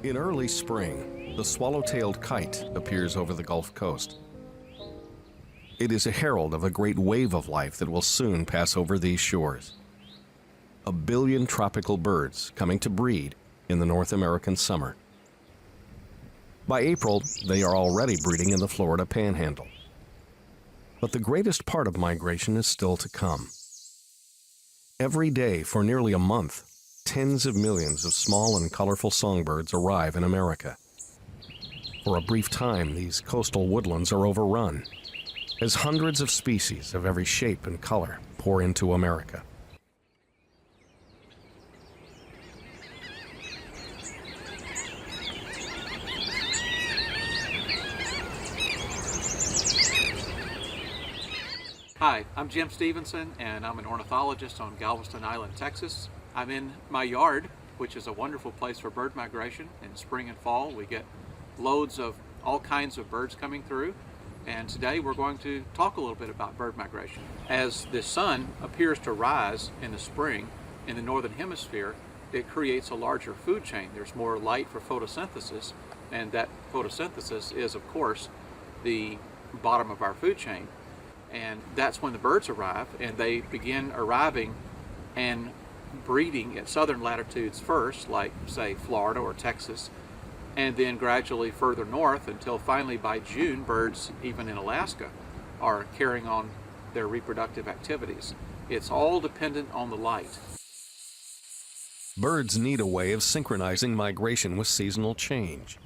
In early spring, the swallow-tailed kite appears over the Gulf Coast. It is a herald of a great wave of life that will soon pass over these shores. 1 billion tropical birds coming to breed in the North American summer. By April, they are already breeding in the Florida Panhandle. But the greatest part of migration is still to come. Every day for nearly a month, tens of millions of small and colorful songbirds arrive in America. For a brief time, these coastal woodlands are overrun, as hundreds of species of every shape and color pour into America. Hi, I'm Jim Stevenson, and I'm an ornithologist on Galveston Island, Texas. I'm in my yard, which is a wonderful place for bird migration. In spring and fall, we get loads of all kinds of birds coming through. And today we're going to talk a little bit about bird migration. As the sun appears to rise in the spring in the northern hemisphere, it creates a larger food chain. There's more light for photosynthesis, and that photosynthesis is, of course, the bottom of our food chain. And that's when the birds arrive, and they begin arriving and breeding at southern latitudes first, like, say, Florida or Texas, and then gradually further north until finally by June, birds, even in Alaska, are carrying on their reproductive activities. It's all dependent on the light. Birds need a way of synchronizing migration with seasonal change.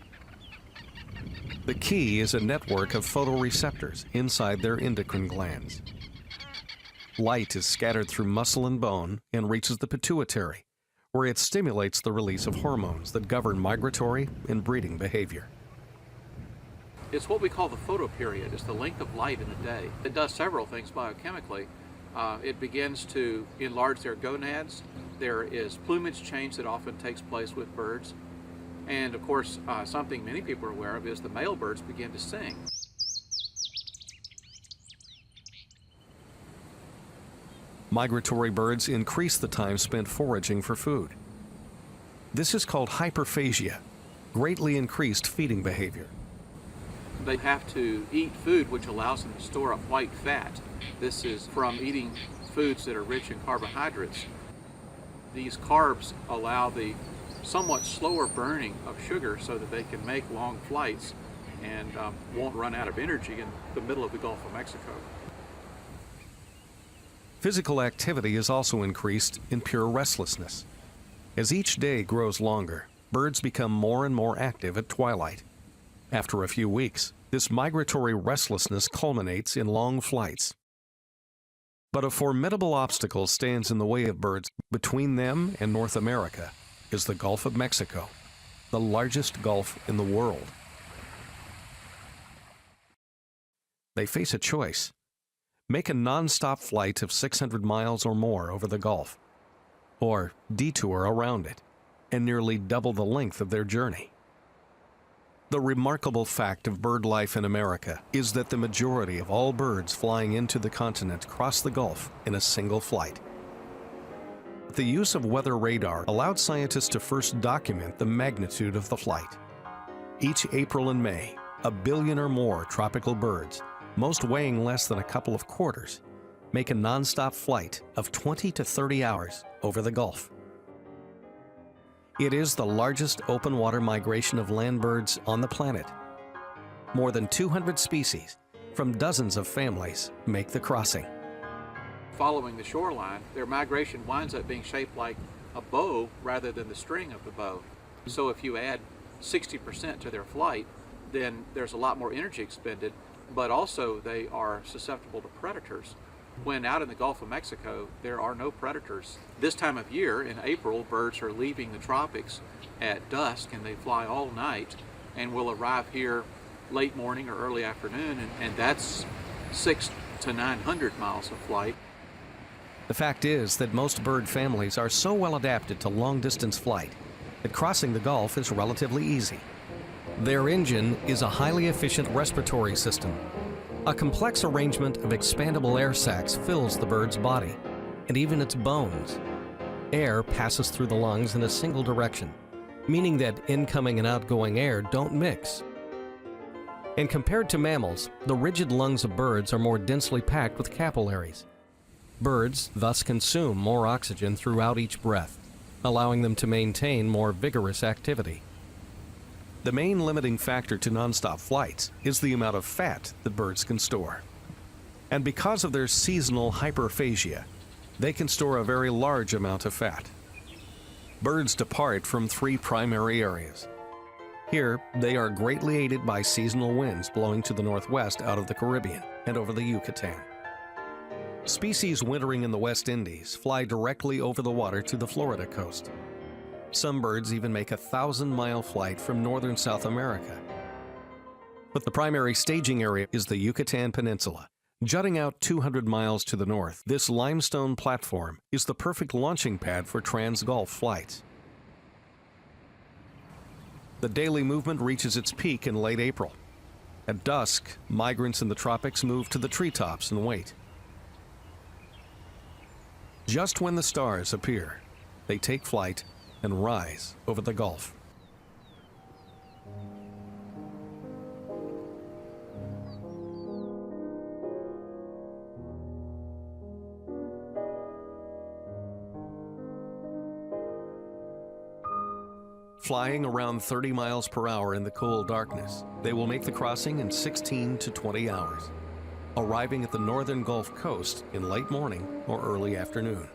The key is a network of photoreceptors inside their endocrine glands. Light is scattered through muscle and bone and reaches the pituitary, where it stimulates the release of hormones that govern migratory and breeding behavior. It's what we call the photoperiod. It's the length of light in a day. It does several things biochemically. It begins to enlarge their gonads. There is plumage change that often takes place with birds. And of course, something many people are aware of is the male birds begin to sing. Migratory birds increase the time spent foraging for food. This is called hyperphagia, greatly increased feeding behavior. They have to eat food which allows them to store up white fat. This is from eating foods that are rich in carbohydrates. These carbs allow the somewhat slower burning of sugar so that they can make long flights and won't run out of energy in the middle of the Gulf of Mexico. Physical activity is also increased in pure restlessness. As each day grows longer, birds become more and more active at twilight. After a few weeks, this migratory restlessness culminates in long flights. But a formidable obstacle stands in the way of birds. Between them and North America is the Gulf of Mexico, the largest gulf in the world. They face a choice: make a non-stop flight of 600 miles or more over the Gulf, or detour around it and nearly double the length of their journey. The remarkable fact of bird life in America is that the majority of all birds flying into the continent cross the Gulf in a single flight. The use of weather radar allowed scientists to first document the magnitude of the flight. Each April and May, 1 billion or more tropical birds, most weighing less than a couple of quarters, make a non-stop flight of 20 to 30 hours over the Gulf. It is the largest open water migration of land birds on the planet. More than 200 species from dozens of families make the crossing. Following the shoreline, their migration winds up being shaped like a bow rather than the string of the bow. So if you add 60% to their flight, then there's a lot more energy expended, but also they are susceptible to predators. When out in the Gulf of Mexico, there are no predators. This time of year, in April, birds are leaving the tropics at dusk and they fly all night and will arrive here late morning or early afternoon, and that's 600 to 900 miles of flight. The fact is that most bird families are so well adapted to long-distance flight that crossing the Gulf is relatively easy. Their engine is a highly efficient respiratory system. A complex arrangement of expandable air sacs fills the bird's body, and even its bones. Air passes through the lungs in a single direction, meaning that incoming and outgoing air don't mix. And compared to mammals, the rigid lungs of birds are more densely packed with capillaries. Birds thus consume more oxygen throughout each breath, allowing them to maintain more vigorous activity. The main limiting factor to nonstop flights is the amount of fat that birds can store. And because of their seasonal hyperphagia, they can store a very large amount of fat. Birds depart from three primary areas. Here, they are greatly aided by seasonal winds blowing to the northwest out of the Caribbean and over the Yucatan. Species wintering in the West Indies fly directly over the water to the Florida coast. Some birds even make a 1,000-mile flight from northern South America. But the primary staging area is the Yucatan Peninsula. Jutting out 200 miles to the north, this limestone platform is the perfect launching pad for trans-Gulf flights. The daily movement reaches its peak in late April. At dusk, migrants in the tropics move to the treetops and wait. Just when the stars appear, they take flight and rise over the Gulf. Flying around 30 miles per hour in the cool darkness, they will make the crossing in 16 to 20 hours, arriving at the northern Gulf Coast in late morning or early afternoon.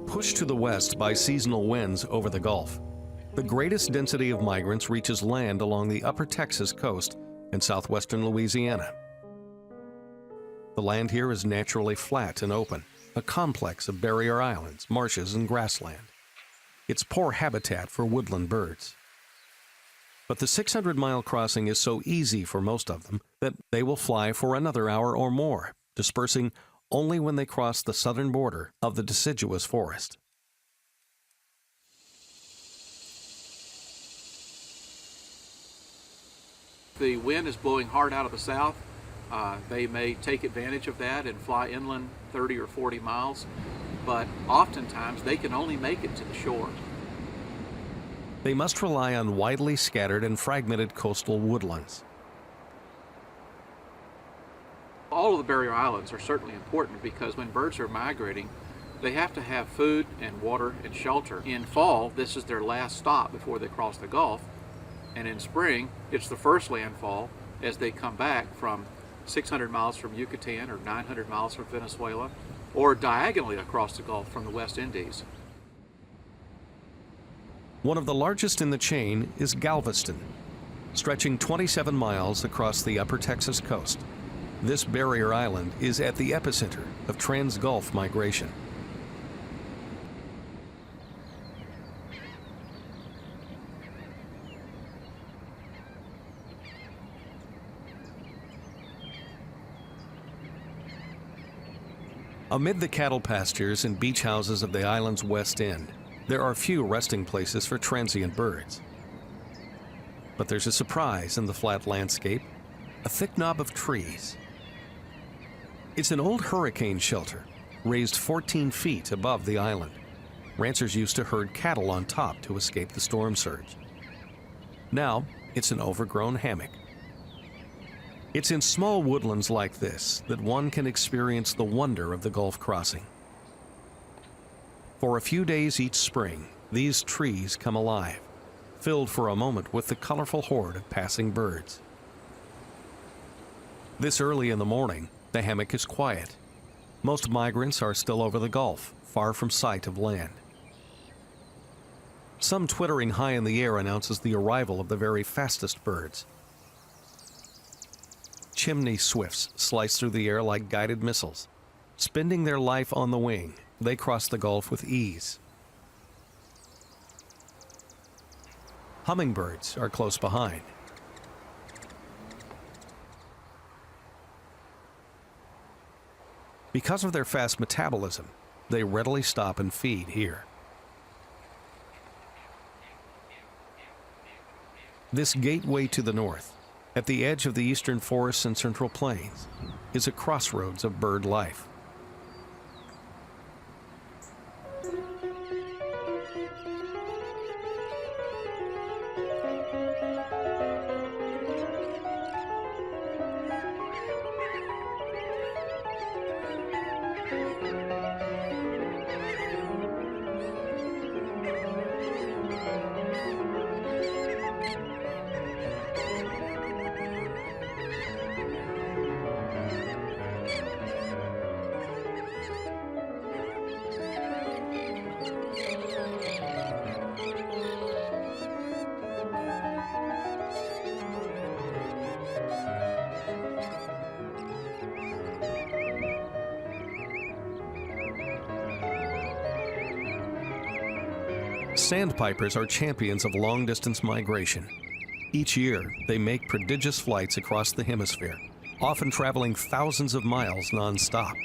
Pushed to the west by seasonal winds over the Gulf, the greatest density of migrants reaches land along the upper Texas coast and southwestern Louisiana. The land here is naturally flat and open, a complex of barrier islands, marshes, and grassland. It's poor habitat for woodland birds. But the 600-mile crossing is so easy for most of them that they will fly for another hour or more, dispersing only when they cross the southern border of the deciduous forest. The wind is blowing hard out of the south. They may take advantage of that and fly inland 30 or 40 miles, but oftentimes they can only make it to the shore. They must rely on widely scattered and fragmented coastal woodlands. All of the barrier islands are certainly important because when birds are migrating, they have to have food and water and shelter. In fall, this is their last stop before they cross the Gulf. And in spring, it's the first landfall as they come back from 600 miles from Yucatan or 900 miles from Venezuela, or diagonally across the Gulf from the West Indies. One of the largest in the chain is Galveston, stretching 27 miles across the upper Texas coast. This barrier island is at the epicenter of trans-Gulf migration. Amid the cattle pastures and beach houses of the island's west end, there are few resting places for transient birds. But there's a surprise in the flat landscape, a thick knob of trees. It's an old hurricane shelter, raised 14 feet above the island. Ranchers used to herd cattle on top to escape the storm surge. Now, it's an overgrown hammock. It's in small woodlands like this that one can experience the wonder of the Gulf crossing. For a few days each spring, these trees come alive, filled for a moment with the colorful horde of passing birds. This early in the morning, the hammock is quiet. Most migrants are still over the Gulf, far from sight of land. Some twittering high in the air announces the arrival of the very fastest birds. Chimney swifts slice through the air like guided missiles. Spending their life on the wing, they cross the Gulf with ease. Hummingbirds are close behind. Because of their fast metabolism, they readily stop and feed here. This gateway to the north, at the edge of the eastern forests and central plains, is a crossroads of bird life. Sandpipers are champions of long-distance migration. Each year, they make prodigious flights across the hemisphere, often traveling thousands of miles non-stop.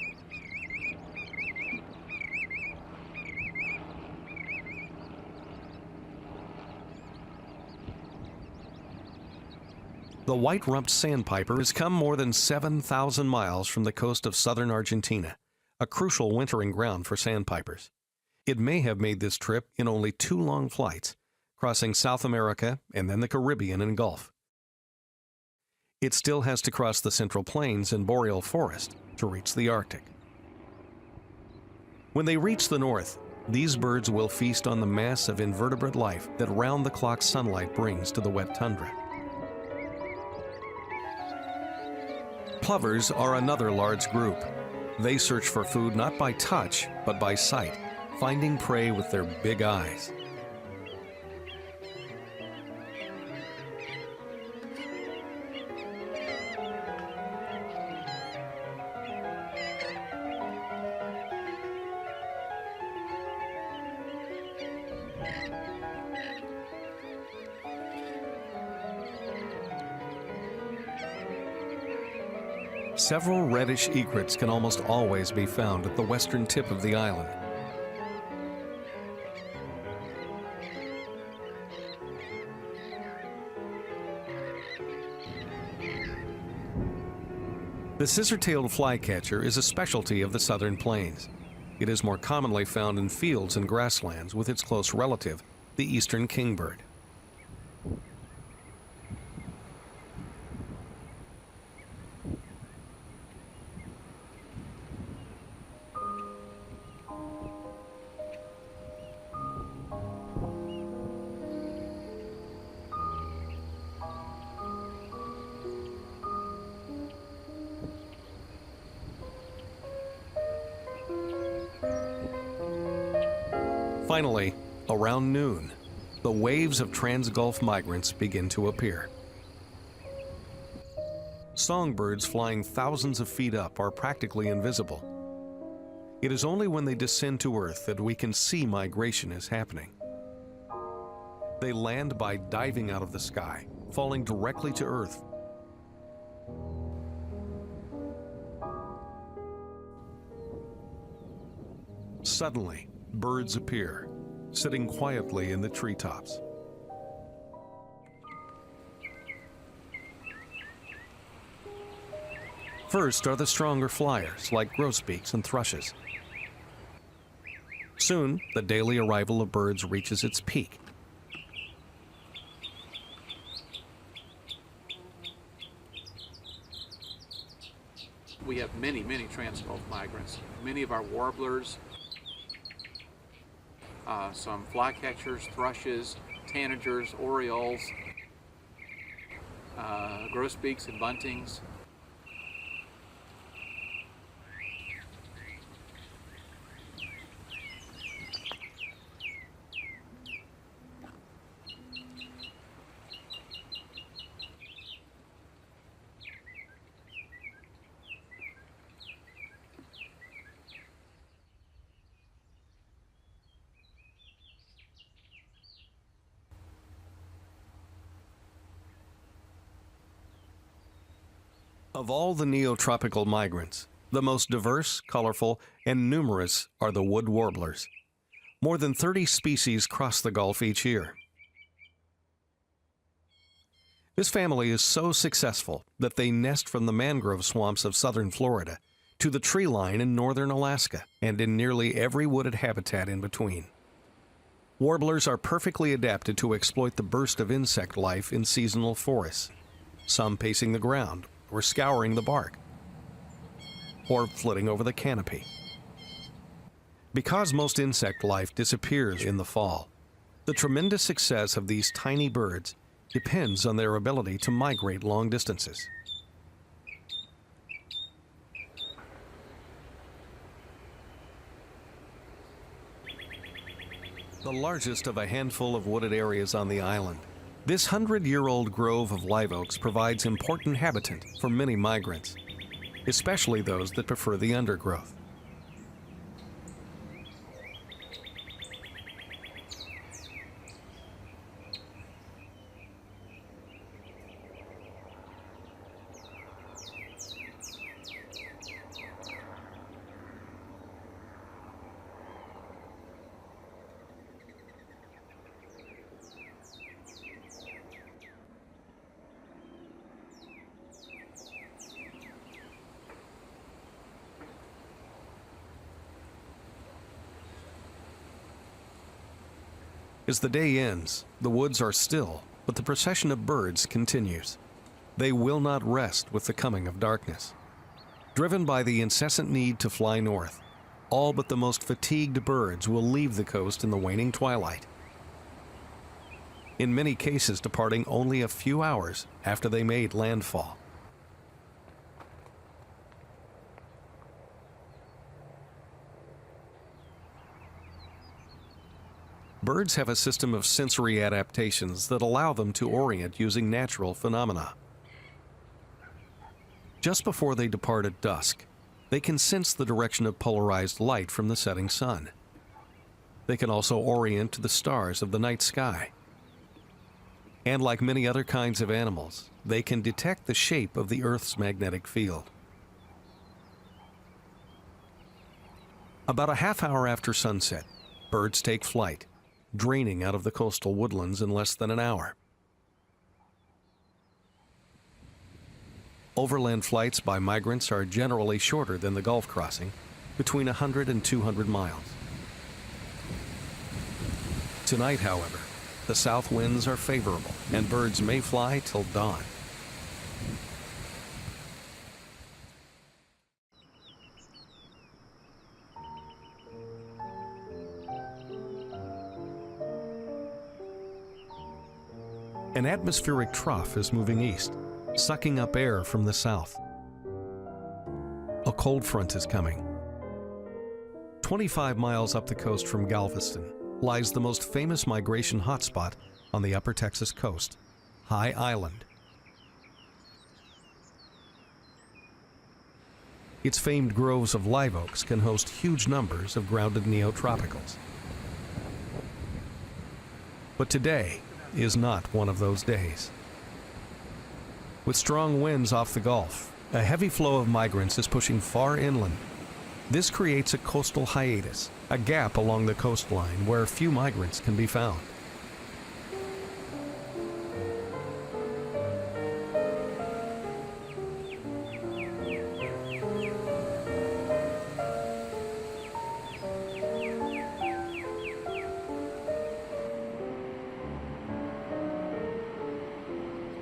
The white-rumped sandpiper has come more than 7,000 miles from the coast of southern Argentina, a crucial wintering ground for sandpipers. It may have made this trip in only 2 long flights, crossing South America and then the Caribbean and Gulf. It still has to cross the Central Plains and boreal forest to reach the Arctic. When they reach the north, these birds will feast on the mass of invertebrate life that round-the-clock sunlight brings to the wet tundra. Plovers are another large group. They search for food not by touch, but by sight, finding prey with their big eyes. Several reddish egrets can almost always be found at the western tip of the island. The scissor-tailed flycatcher is a specialty of the southern plains. It is more commonly found in fields and grasslands with its close relative, the eastern kingbird. Finally, around noon, the waves of trans-Gulf migrants begin to appear. Songbirds flying thousands of feet up are practically invisible. It is only when they descend to Earth that we can see migration is happening. They land by diving out of the sky, falling directly to Earth. Suddenly, birds appear, sitting quietly in the treetops. First are the stronger flyers, like grosbeaks and thrushes. Soon, the daily arrival of birds reaches its peak. We have many trans-Gulf migrants. Many of our warblers, some flycatchers, thrushes, tanagers, orioles, grosbeaks and buntings. Of all the neotropical migrants, the most diverse, colorful, and numerous are the wood warblers. More than 30 species cross the Gulf each year. This family is so successful that they nest from the mangrove swamps of southern Florida to the tree line in northern Alaska and in nearly every wooded habitat in between. Warblers are perfectly adapted to exploit the burst of insect life in seasonal forests, some pacing the ground or scouring the bark, or flitting over the canopy. Because most insect life disappears in the fall, the tremendous success of these tiny birds depends on their ability to migrate long distances. The largest of a handful of wooded areas on the island, this 100-year-old grove of live oaks provides important habitat for many migrants, especially those that prefer the undergrowth. As the day ends, the woods are still, but the procession of birds continues. They will not rest with the coming of darkness. Driven by the incessant need to fly north, all but the most fatigued birds will leave the coast in the waning twilight, in many cases departing only a few hours after they made landfall. Birds have a system of sensory adaptations that allow them to orient using natural phenomena. Just before they depart at dusk, they can sense the direction of polarized light from the setting sun. They can also orient to the stars of the night sky. And like many other kinds of animals, they can detect the shape of the Earth's magnetic field. About a half hour after sunset, birds take flight, draining out of the coastal woodlands in less than an hour. Overland flights by migrants are generally shorter than the Gulf crossing, between 100 and 200 miles. Tonight, however, the south winds are favorable, and birds may fly till dawn. An atmospheric trough is moving east, sucking up air from the south. A cold front is coming. 25 miles up the coast from Galveston lies the most famous migration hotspot on the upper Texas coast, High Island. Its famed groves of live oaks can host huge numbers of grounded neotropicals. But today is not one of those days. With strong winds off the Gulf, a heavy flow of migrants is pushing far inland. This creates a coastal hiatus, a gap along the coastline where few migrants can be found.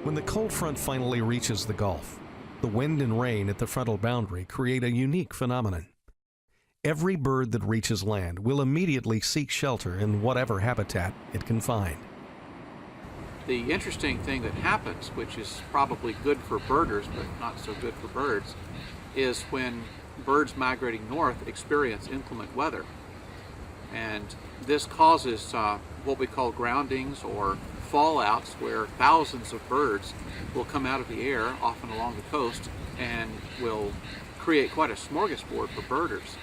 When the cold front finally reaches the Gulf, the wind and rain at the frontal boundary create a unique phenomenon. Every bird that reaches land will immediately seek shelter in whatever habitat it can find. The interesting thing that happens, which is probably good for birders but not so good for birds, is when birds migrating north experience inclement weather. And this causes what we call groundings or fallouts, where thousands of birds will come out of the air, often along the coast, and will create quite a smorgasbord for birders.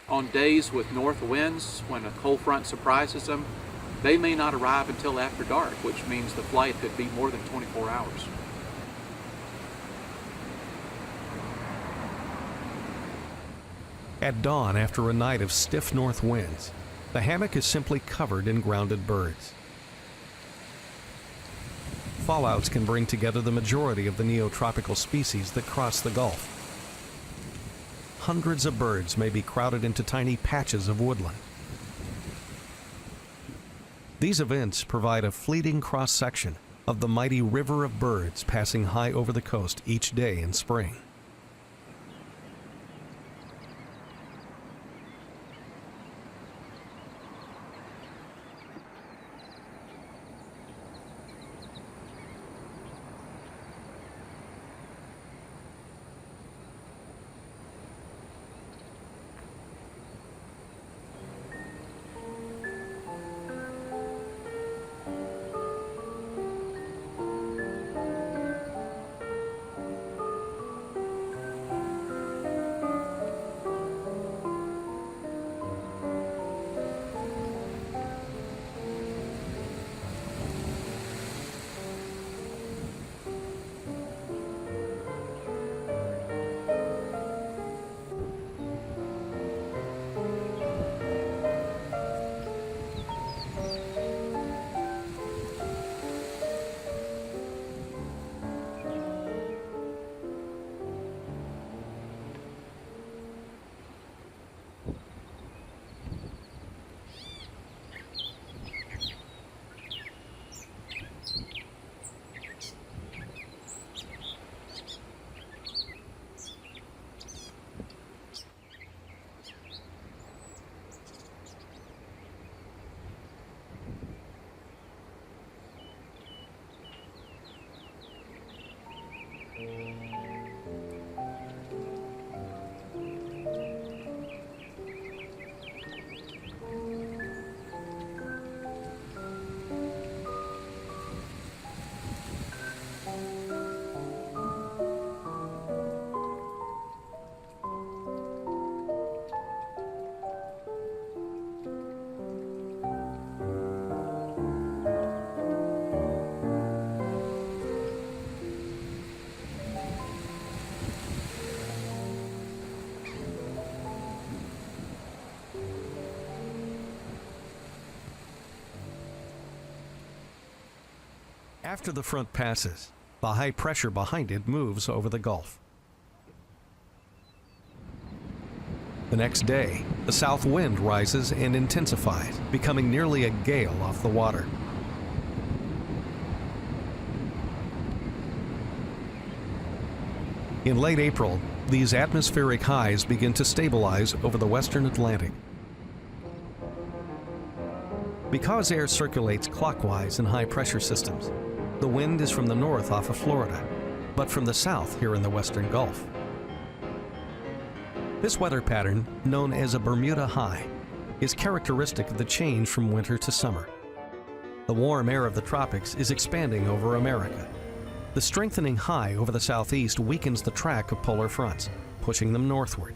On days with north winds, when a cold front surprises them, they may not arrive until after dark, which means the flight could be more than 24 hours. At dawn, after a night of stiff north winds, the hammock is simply covered in grounded birds. fallouts can bring together the majority of the neotropical species that cross the Gulf. Hundreds of birds may be crowded into tiny patches of woodland. These events provide a fleeting cross-section of the mighty river of birds passing high over the coast each day in spring. After the front passes, the high pressure behind it moves over the Gulf. The next day, the south wind rises and intensifies, becoming nearly a gale off the water. In late April, these atmospheric highs begin to stabilize over the western Atlantic. Because air circulates clockwise in high-pressure systems, the wind is from the north off of Florida, but from the south here in the western Gulf. This weather pattern, known as a Bermuda high, is characteristic of the change from winter to summer. The warm air of the tropics is expanding over America. The strengthening high over the southeast weakens the track of polar fronts, pushing them northward.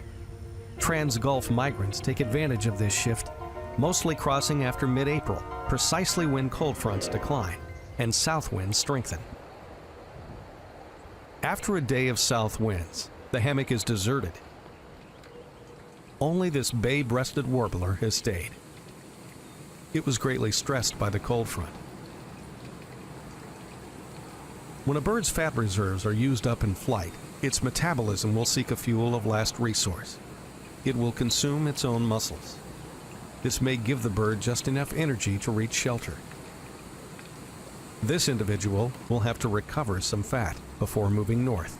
Trans-Gulf migrants take advantage of this shift, mostly crossing after mid-April, precisely when cold fronts decline and south winds strengthen. After a day of south winds, the hammock is deserted. Only this bay-breasted warbler has stayed. It was greatly stressed by the cold front. When a bird's fat reserves are used up in flight, its metabolism will seek a fuel of last resource. It will consume its own muscles. This may give the bird just enough energy to reach shelter. This individual will have to recover some fat before moving north.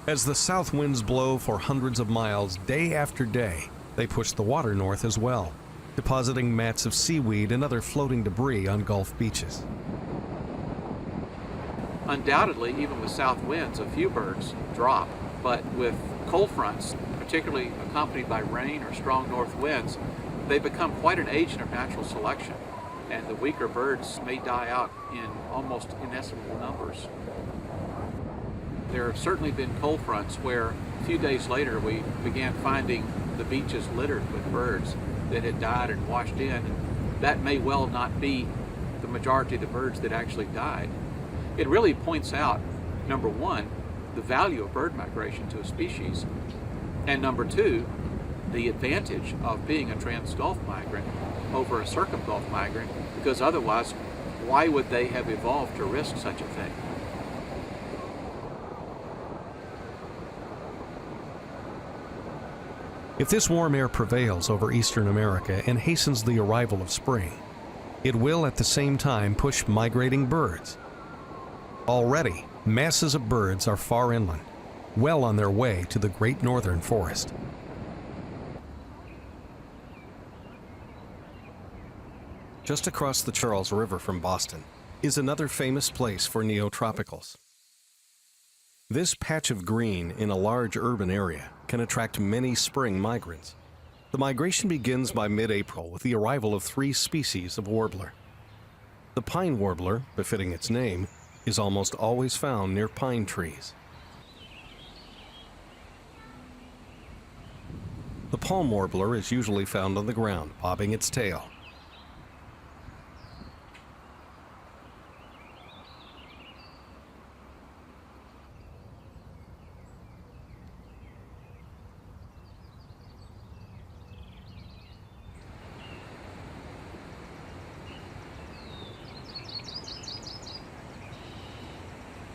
As the south winds blow for hundreds of miles day after day, they push the water north as well, depositing mats of seaweed and other floating debris on Gulf beaches. Undoubtedly, even with south winds, a few birds drop, but with cold fronts, particularly accompanied by rain or strong north winds, they become quite an agent of natural selection, and the weaker birds may die out in almost inestimable numbers. There have certainly been cold fronts where a few days later we began finding the beaches littered with birds that had died and washed in. And that may well not be the majority of the birds that actually died. It really points out, number one, the value of bird migration to a species, and number two, the advantage of being a trans-Gulf migrant over a circum-Gulf migrant, because otherwise Why would they have evolved to risk such a thing? If this warm air prevails over eastern America and hastens the arrival of spring, it will at the same time push migrating birds. Already, masses of birds are far inland, well on their way to the great northern forest. Just across the Charles River from Boston is another famous place for neotropicals. This patch of green in a large urban area can attract many spring migrants. The migration begins by mid-April with the arrival of 3 species of warbler. The pine warbler, befitting its name, is almost always found near pine trees. The palm warbler is usually found on the ground, bobbing its tail.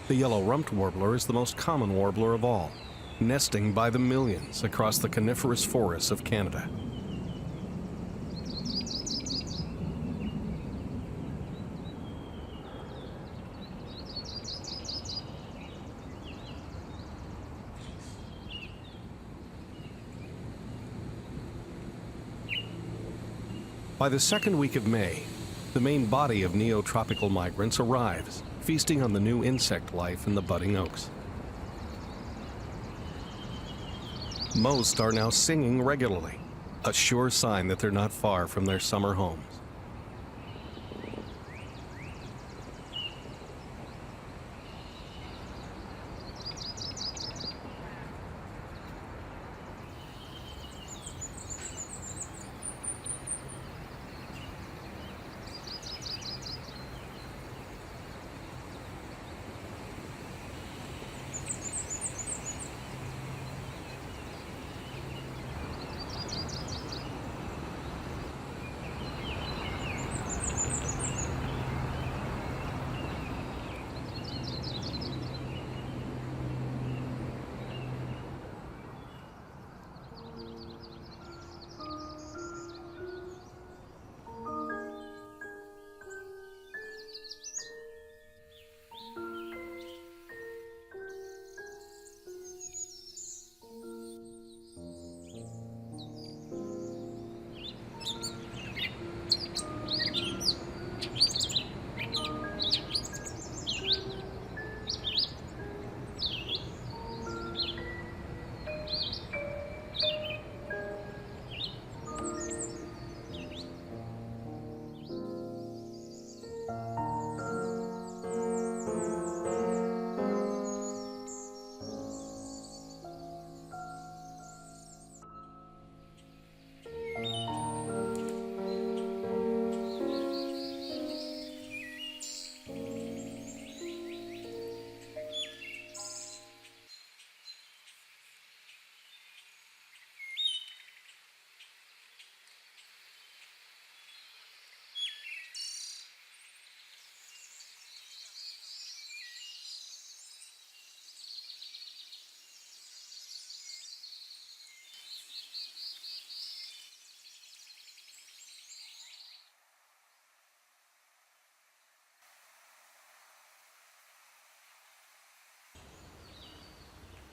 The yellow-rumped warbler is the most common warbler of all, nesting by the millions across the coniferous forests of Canada. By the second week of May, the main body of neotropical migrants arrives, feasting on the new insect life in the budding oaks. Most are now singing regularly, a sure sign that they're not far from their summer homes.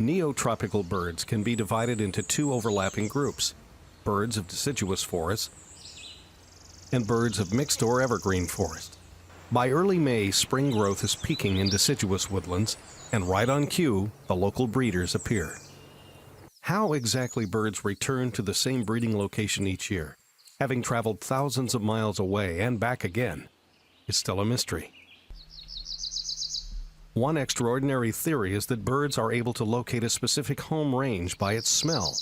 Neotropical birds can be divided into 2 overlapping groups: birds of deciduous forest and birds of mixed or evergreen forest. By early May, spring growth is peaking in deciduous woodlands, and right on cue, the local breeders appear. How exactly birds return to the same breeding location each year, having traveled thousands of miles away and back again, is still a mystery. One extraordinary theory is that birds are able to locate a specific home range by its smell,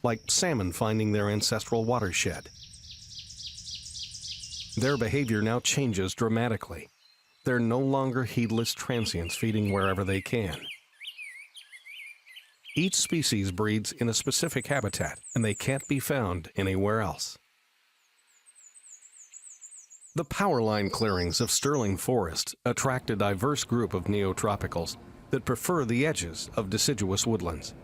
like salmon finding their ancestral watershed. Their behavior now changes dramatically. They're no longer heedless transients feeding wherever they can. Each species breeds in a specific habitat, and they can't be found anywhere else. The power line clearings of Sterling Forest attract a diverse group of neotropicals that prefer the edges of deciduous woodlands.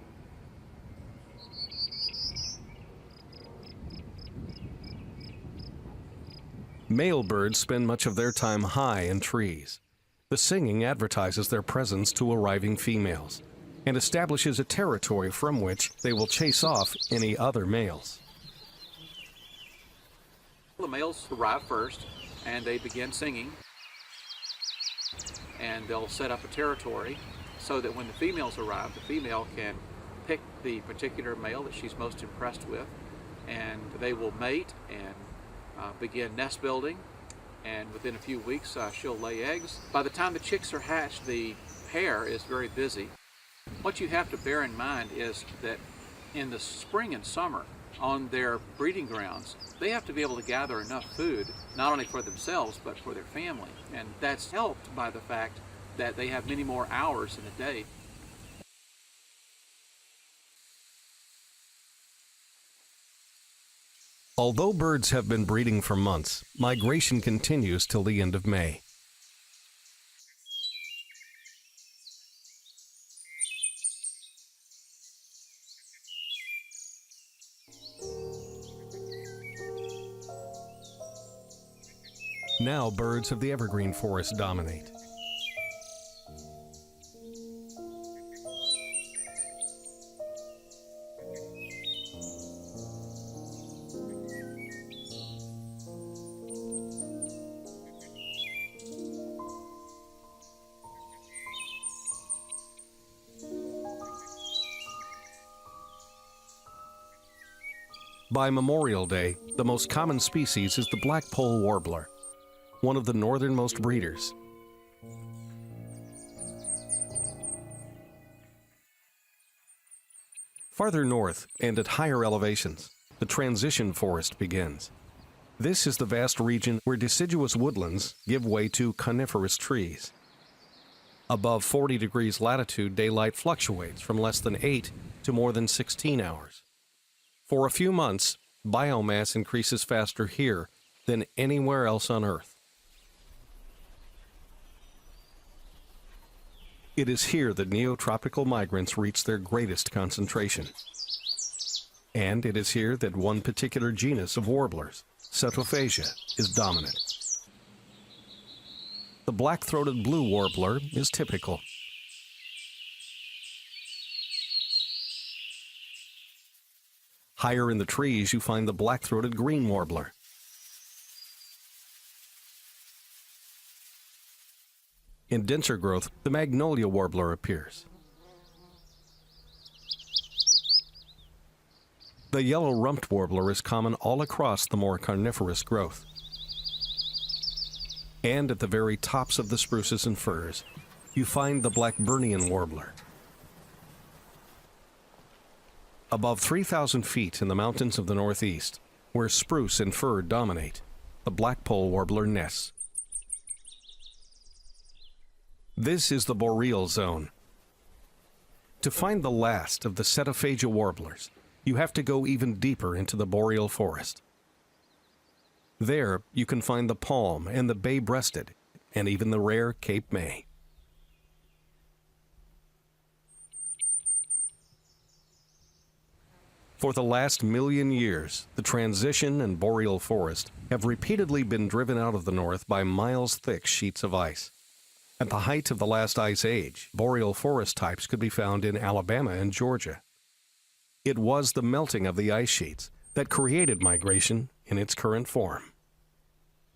Male birds spend much of their time high in trees. The singing advertises their presence to arriving females and establishes a territory from which they will chase off any other males. The males arrive first and they begin singing, and they'll set up a territory so that when the females arrive, the female can pick the particular male that she's most impressed with, and they will mate and begin nest building, and within a few weeks she'll lay eggs. By the time the chicks are hatched, the pair is very busy. What you have to bear in mind is that in the spring and summer, on their breeding grounds, they have to be able to gather enough food, not only for themselves, but for their family. And that's helped by the fact that they have many more hours in a day. Although birds have been breeding for months, migration continues till the end of May. Now birds of the evergreen forest dominate. By Memorial Day, the most common species is the black-poll warbler, one of the northernmost breeders. Farther north and at higher elevations, the transition forest begins. This is the vast region where deciduous woodlands give way to coniferous trees. Above 40 degrees latitude, daylight fluctuates from less than 8 to more than 16 hours. For a few months, biomass increases faster here than anywhere else on Earth. It is here that neotropical migrants reach their greatest concentration. And it is here that one particular genus of warblers, Setophasia, is dominant. The black-throated blue warbler is typical. Higher in the trees, you find the black-throated green warbler. In denser growth, the magnolia warbler appears. The yellow-rumped warbler is common all across the more coniferous growth. And at the very tops of the spruces and firs, you find the Blackburnian warbler. Above 3,000 feet in the mountains of the northeast, where spruce and fir dominate, the black-poll warbler nests. This is the boreal zone. To find the last of the Setophagia warblers, you have to go even deeper into the boreal forest. There, you can find the palm and the bay-breasted, and even the rare Cape May. For the last million years, the transition and boreal forest have repeatedly been driven out of the north by miles-thick sheets of ice. At the height of the last ice age, boreal forest types could be found in Alabama and Georgia. It was the melting of the ice sheets that created migration in its current form.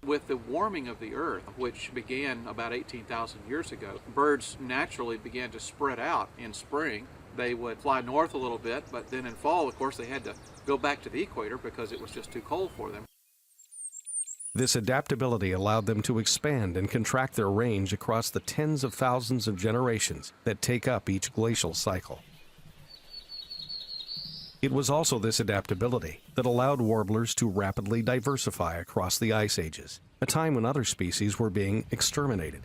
With the warming of the earth, which began about 18,000 years ago, birds naturally began to spread out in spring. They would fly north a little bit, but then in fall, of course, they had to go back to the equator because it was just too cold for them. This adaptability allowed them to expand and contract their range across the tens of thousands of generations that take up each glacial cycle. It was also this adaptability that allowed warblers to rapidly diversify across the ice ages, a time when other species were being exterminated.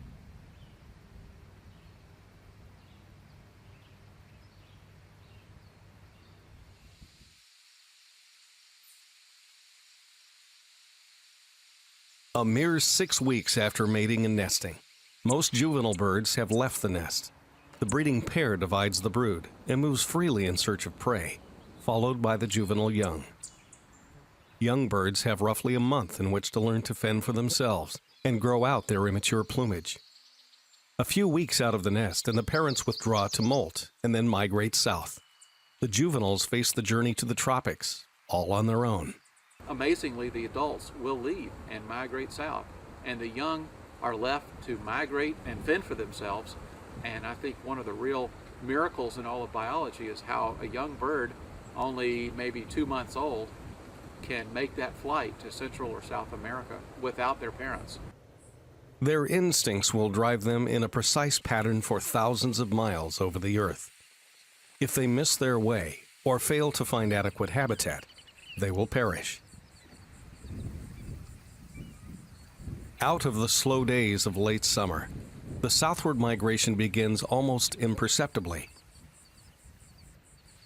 A mere 6 weeks after mating and nesting, most juvenile birds have left the nest. The breeding pair divides the brood and moves freely in search of prey, followed by the juvenile young. Young birds have roughly a month in which to learn to fend for themselves and grow out their immature plumage. A few weeks out of the nest and the parents withdraw to molt and then migrate south. The juveniles face the journey to the tropics, all on their own. Amazingly, the adults will leave and migrate south, and the young are left to migrate and fend for themselves. And I think one of the real miracles in all of biology is how a young bird, only maybe 2 months old, can make that flight to Central or South America without their parents. Their instincts will drive them in a precise pattern for thousands of miles over the earth. If they miss their way or fail to find adequate habitat, they will perish. Out of the slow days of late summer, the southward migration begins almost imperceptibly.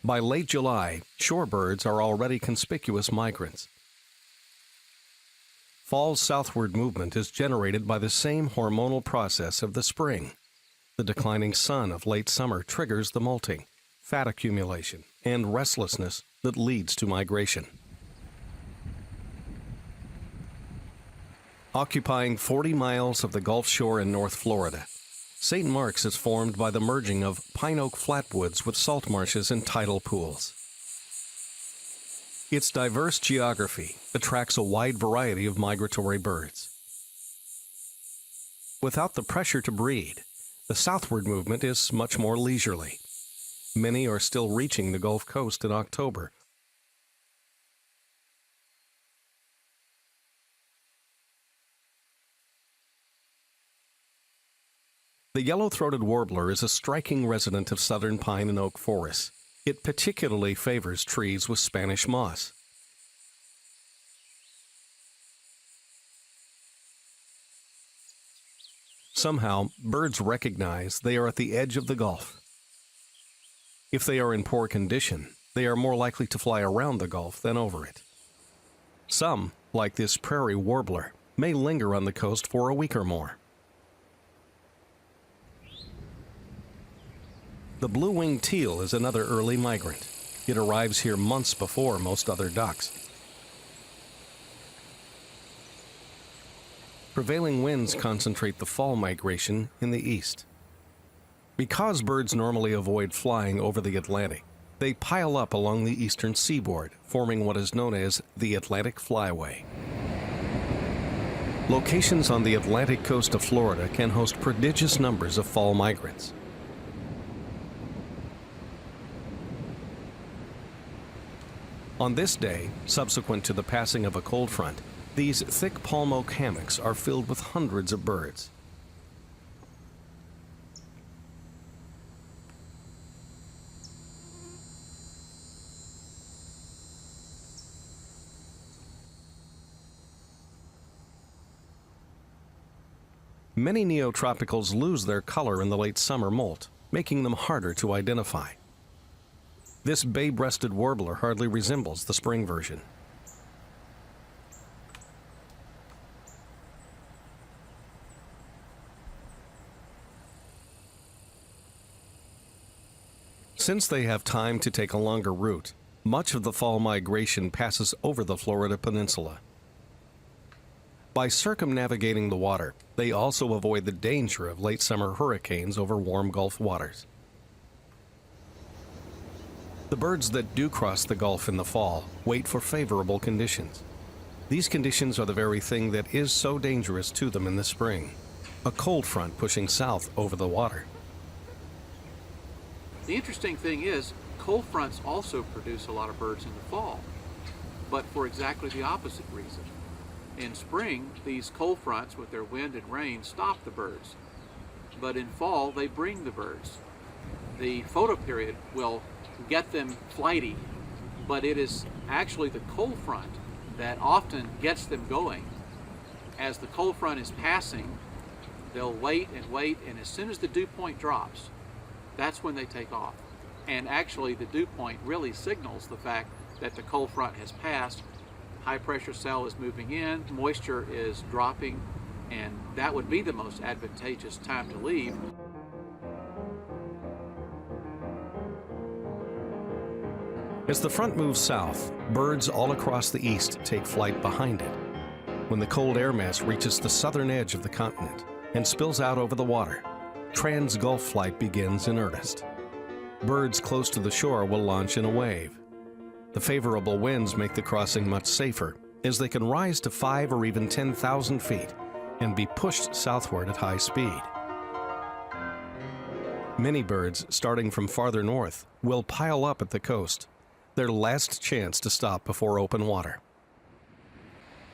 By late July, shorebirds are already conspicuous migrants. Fall's southward movement is generated by the same hormonal process of the spring. The declining sun of late summer triggers the molting, fat accumulation, and restlessness that leads to migration. Occupying 40 miles of the Gulf Shore in North Florida, St. Mark's is formed by the merging of pine oak flatwoods with salt marshes and tidal pools. Its diverse geography attracts a wide variety of migratory birds. Without the pressure to breed, the southward movement is much more leisurely. Many are still reaching the Gulf Coast in October. The yellow-throated warbler is a striking resident of southern pine and oak forests. It particularly favors trees with Spanish moss. Somehow, birds recognize they are at the edge of the Gulf. If they are in poor condition, they are more likely to fly around the Gulf than over it. Some, like this prairie warbler, may linger on the coast for a week or more. The blue-winged teal is another early migrant. It arrives here months before most other ducks. Prevailing winds concentrate the fall migration in the east. Because birds normally avoid flying over the Atlantic, they pile up along the eastern seaboard, forming what is known as the Atlantic Flyway. Locations on the Atlantic coast of Florida can host prodigious numbers of fall migrants. On this day, subsequent to the passing of a cold front, these thick palm oak hammocks are filled with hundreds of birds. Many neotropicals lose their color in the late summer molt, making them harder to identify. This bay-breasted warbler hardly resembles the spring version. Since they have time to take a longer route, much of the fall migration passes over the Florida peninsula. By circumnavigating the water, they also avoid the danger of late summer hurricanes over warm Gulf waters. The birds that do cross the Gulf in the fall wait for favorable conditions. These conditions are the very thing that is so dangerous to them in the spring, a cold front pushing south over the water. The interesting thing is, cold fronts also produce a lot of birds in the fall, but for exactly the opposite reason. In spring, these cold fronts with their wind and rain stop the birds, but in fall they bring the birds. The photoperiod will get them flighty, but it is actually the cold front that often gets them going. As the cold front is passing, they'll wait, and as soon as the dew point drops, that's when they take off. And actually the dew point really signals the fact that the cold front has passed, high pressure cell is moving in, moisture is dropping, and that would be the most advantageous time to leave. As the front moves south, birds all across the east take flight behind it. When the cold air mass reaches the southern edge of the continent and spills out over the water, trans-Gulf flight begins in earnest. Birds close to the shore will launch in a wave. The favorable winds make the crossing much safer, as they can rise to 5 or even 10,000 feet and be pushed southward at high speed. Many birds, starting from farther north, will pile up at the coast, their last chance to stop before open water.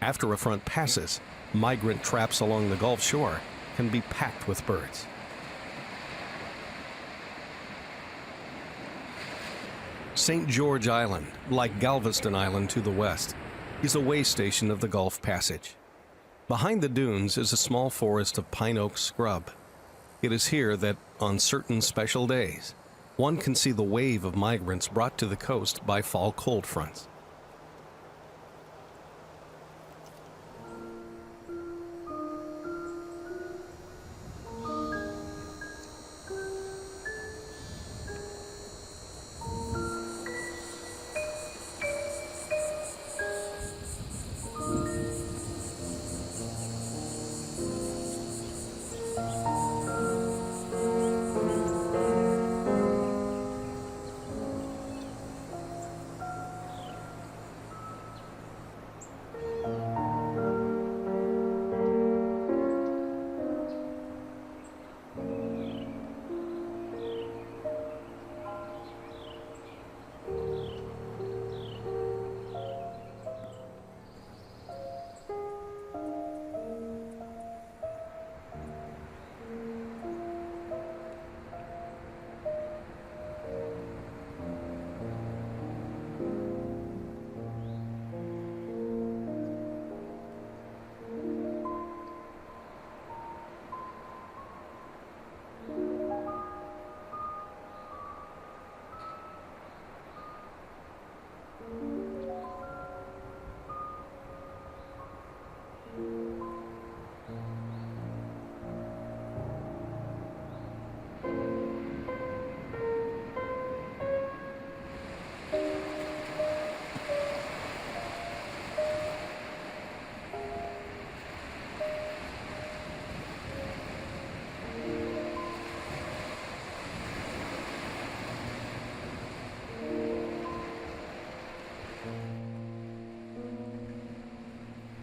After a front passes, migrant traps along the Gulf shore can be packed with birds. St. George Island, like Galveston Island to the west, is a way station of the Gulf Passage. Behind the dunes is a small forest of pine oak scrub. It is here that, on certain special days, one can see the wave of migrants brought to the coast by fall cold fronts.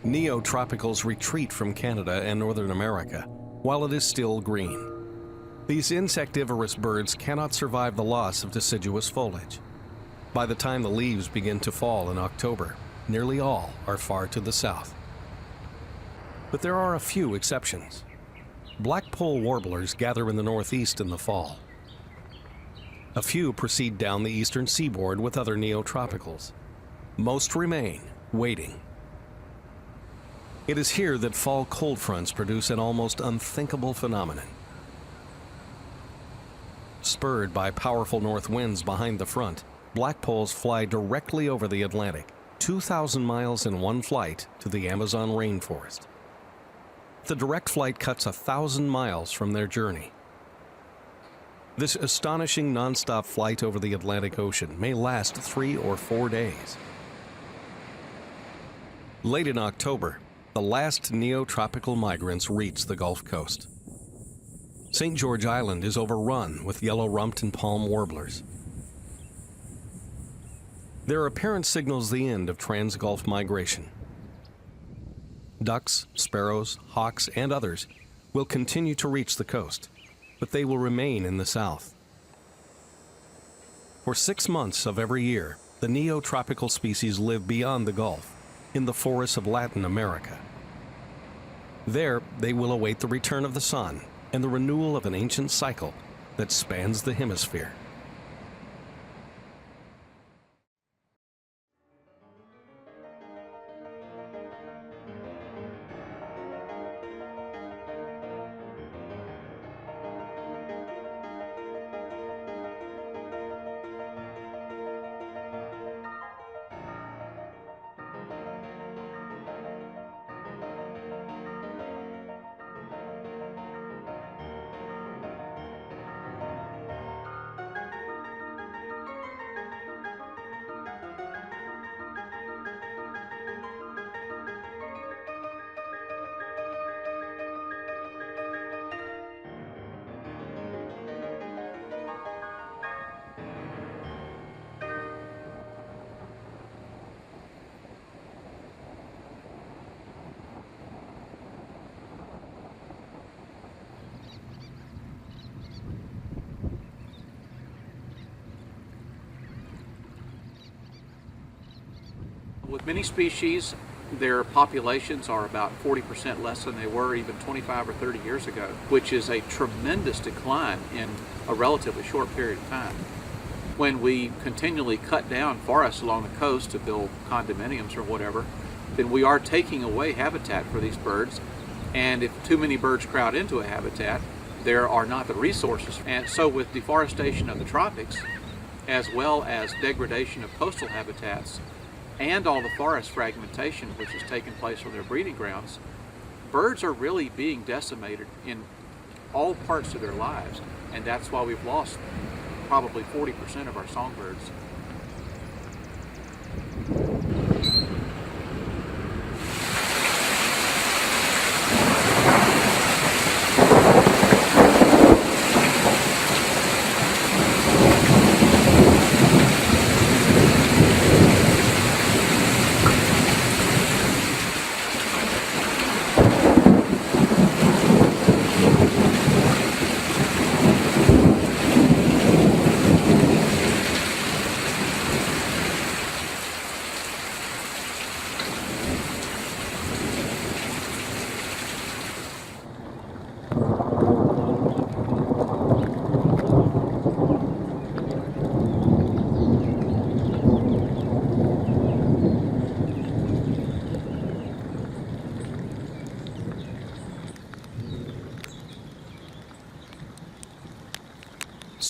Neotropicals retreat from Canada and Northern America while it is still green. These insectivorous birds cannot survive the loss of deciduous foliage. By the time the leaves begin to fall in October, nearly all are far to the south. But there are a few exceptions. Blackpoll warblers gather in the northeast in the fall. A few proceed down the eastern seaboard with other neotropicals. Most remain, waiting. It is here that fall cold fronts produce an almost unthinkable phenomenon. Spurred by powerful north winds behind the front, blackpolls fly directly over the Atlantic, 2,000 miles in one flight to the Amazon rainforest. The direct flight cuts 1,000 miles from their journey. This astonishing nonstop flight over the Atlantic Ocean may last 3 or 4 days. Late in October, the last neotropical migrants reach the Gulf Coast. St. George Island is overrun with yellow-rumped and palm warblers. Their appearance signals the end of trans-Gulf migration. Ducks, sparrows, hawks, and others will continue to reach the coast, but they will remain in the south. For 6 months of every year, the neotropical species live beyond the Gulf, in the forests of Latin America. There, they will await the return of the sun and the renewal of an ancient cycle that spans the hemisphere. With many species, their populations are about 40% less than they were even 25 or 30 years ago, which is a tremendous decline in a relatively short period of time. When we continually cut down forests along the coast to build condominiums or whatever, then we are taking away habitat for these birds. And if too many birds crowd into a habitat, there are not the resources. And so with deforestation of the tropics, as well as degradation of coastal habitats, and all the forest fragmentation which has taken place on their breeding grounds, birds are really being decimated in all parts of their lives. And that's why we've lost probably 40% of our songbirds.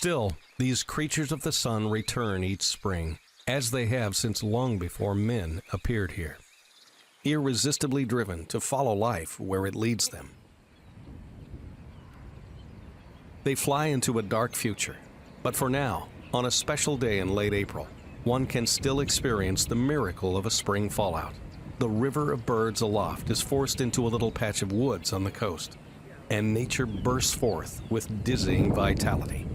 Still, these creatures of the sun return each spring, as they have since long before men appeared here, irresistibly driven to follow life where it leads them. They fly into a dark future, but for now, on a special day in late April, one can still experience the miracle of a spring fallout. The river of birds aloft is forced into a little patch of woods on the coast, and nature bursts forth with dizzying vitality.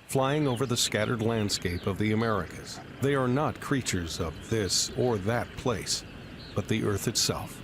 flying over the scattered landscape of the Americas. They are not creatures of this or that place, but the earth itself.